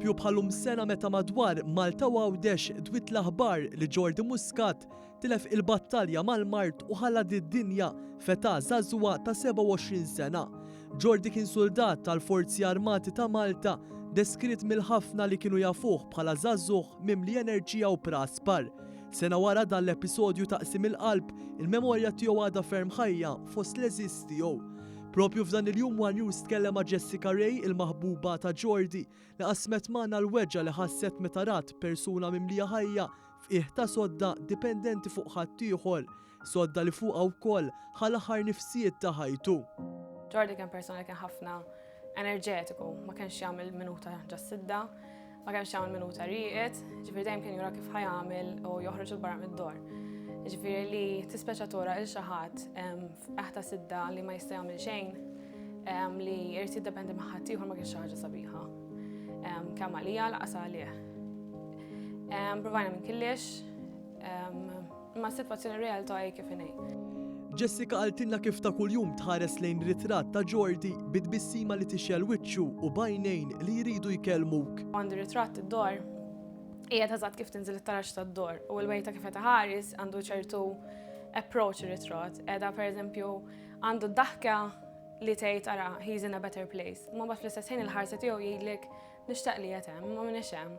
Propju bħalum sena meta madwar Malta għawdex dwit l-aħbar li Jordi Muscat tilef il-battalja mal-Mart u ħalla d-dinja feta żagħżugħa ta' 27 sena. Jordi kien soldat tal-Forzi Armati ta' Malta, deskritt mill-ħafna li kienu jafuh bħala żagħżugħ mimli enerġija u praspar. Sena wara dan l-episodju taqsim il-qalb, il-memorja tiegħu għadha ferm ħajja fost l-eżiż tiegħu. Propju f'dan il-jum One News tkellem ma' Jessica Ray, il-maħbuba ta' Jordi, li qasmet magħna l-weġġa li ħasset meta rat persuna mimlija ħajja f'qiegħ ta' sodda dipendenti fuq ħadd ieħor, sodda li fuqha wkoll ħal-aħħar nifsijiet ta' ħajtu. Jordi kien persuna li kien ħafna enerġetiku, ma kienx jagħmel minuta ġas-sidda, ma kienx jagħmel minuta rieqed, ġifieri dejjem kien jura kif ħajamel u joħroġ il barra mid-dor. Ġifieri li tispeċa tora il xi ħadd f'qeħ ta' sidda li ma jista' jagħmel xejn, li jrid jiddependi ma' ħadd ieħor ma kienx xi ħaġa sabiħa. Kemm għalija laqas għalih. Provajna minn killex, imma s-sitwazzjoni realtà hi kif inhi. Jessica qaltilna kif ta' kuljum tħares lejn ritratt ta' Jordi bit-bissima li tixel wiċċu u bajnejn li jridu jkellmuk. Għandi ritratt id-dor, hija eżatt kif tinżel it-tarax tad-dor u l-wejta kif qed ħares għandu ċertu approach ir-ritratt. Qiegħda pereżempju għandu d-daħka li tgħid ara he's in a better place. Ma bad fl-istess ħin il-ħarsa tiegħu jgħidlek nixtaq li qed hemm, ma minix hemm.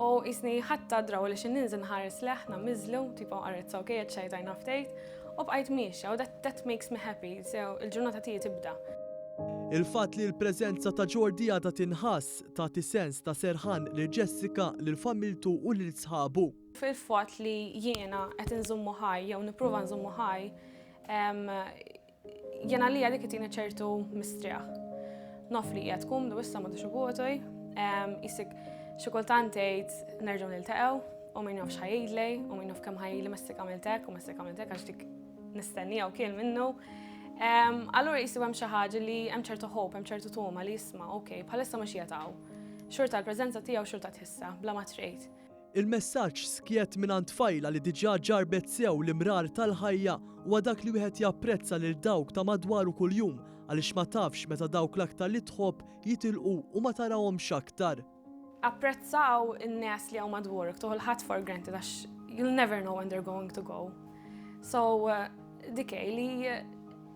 U isni ħadd draw li xi ninżel nħares leħna miżlu, tipo qaret okej qed xejtajna ftejt, u bqajt miexja u that makes me happy, so il-ġurnata tiegħi tibda. Il-fatt li l-preżenza ta' Jordi għadha tinħass tagħti sens ta' serħan lil Jessica, lil familtu u lil sħabu. Fil-fatt li jiena qed inżommu ħaj jew nipprova nżommu ħaj, jiena li dik tina ċertu mistrieħ. Naf li qiegħed tkun du issa ma tix ibotoj, isik xi kultant tgħid nerġgħu niltaqgħu u min jafx ħajjidlej u min jaf kemm ħajjili messek għamiltek u messek għamiltek għax dik nistennija u kien minnu. Allura jisib hemm xi ħaġa li hemm ċertu hope, hemm ċertu tuma li jisma' okej, bħalissa ma xijataw. Xorta l-preżenza tiegħu xorta tħissa, bla ma trejt. Il-messaġġ skiet mingħand tfajla li diġà ġarbet sew l-imrar tal-ħajja huwa dak li wieħed japprezza lil dawk ta' madwaru kuljum għaliex ma tafx meta dawk l-aktar li tħobb jitilqu u ma tarawhomx aktar. Apprezzaw in-nies li hawn madwarek, toħol ħadd for granted għax you'll never know when they're going to go. So dikej li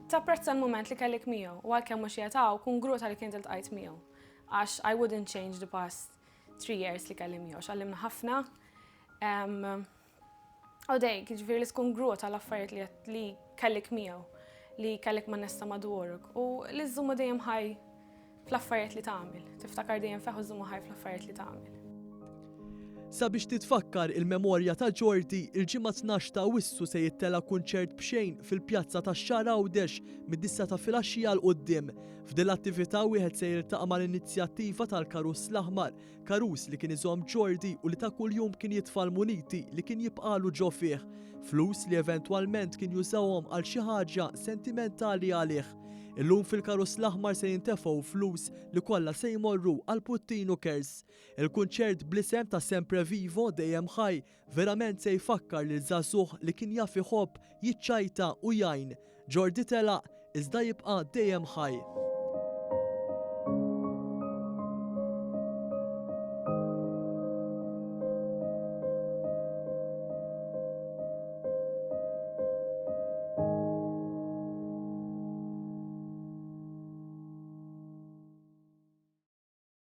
tapprezza l-moment li kellek miegħu u għalkemm mhux jagħtaw kun grut li kien iltqajt miegħu. Għax I wouldn't change the past 3 years li kelli miegħu, x'għallimna ħafna. U dejk, jiġifieri li tkun grut għall-affarijiet li kellek miegħu, li kellek ma' nesta madwarek u li żżumma dejjem ħaj fl-affarijiet li tagħmel. Tiftakar dejjem feħ u żżumma ħaj fl-affarijiet li tagħmel. Sabiex titfakkar il-memorja ta' Jordi, il-ġimgħa 12 ta' Awwissu se jittela kunċert b'xejn fil-pjazza tax-Xahar Għawdex mid-9 ta' filgħaxija l qudiem. F'din l-attività wieħed se jiltaqa' mal-inizjattiva tal-Karus l-Aħmar, karus li kien iżomm Jordi u li ta' kuljum kien jitfal muniti li kien jibqalu ġo fih, flus li eventwalment kien jużawhom għal xi ħaġa sentimentali għalih. Illum fil-Karus l-Aħmar se jintefgħu flus li kollha se jmorru għal Puttinu Cares. Il-kunċert bl-isem ta' Sempre Vivo dejjem ħaj verament se jfakkar lil żagħżugħ li kien jaf iħobb jiċċajta u jgħin. Jordi telaq iżda jibqa' dejjem ħaj.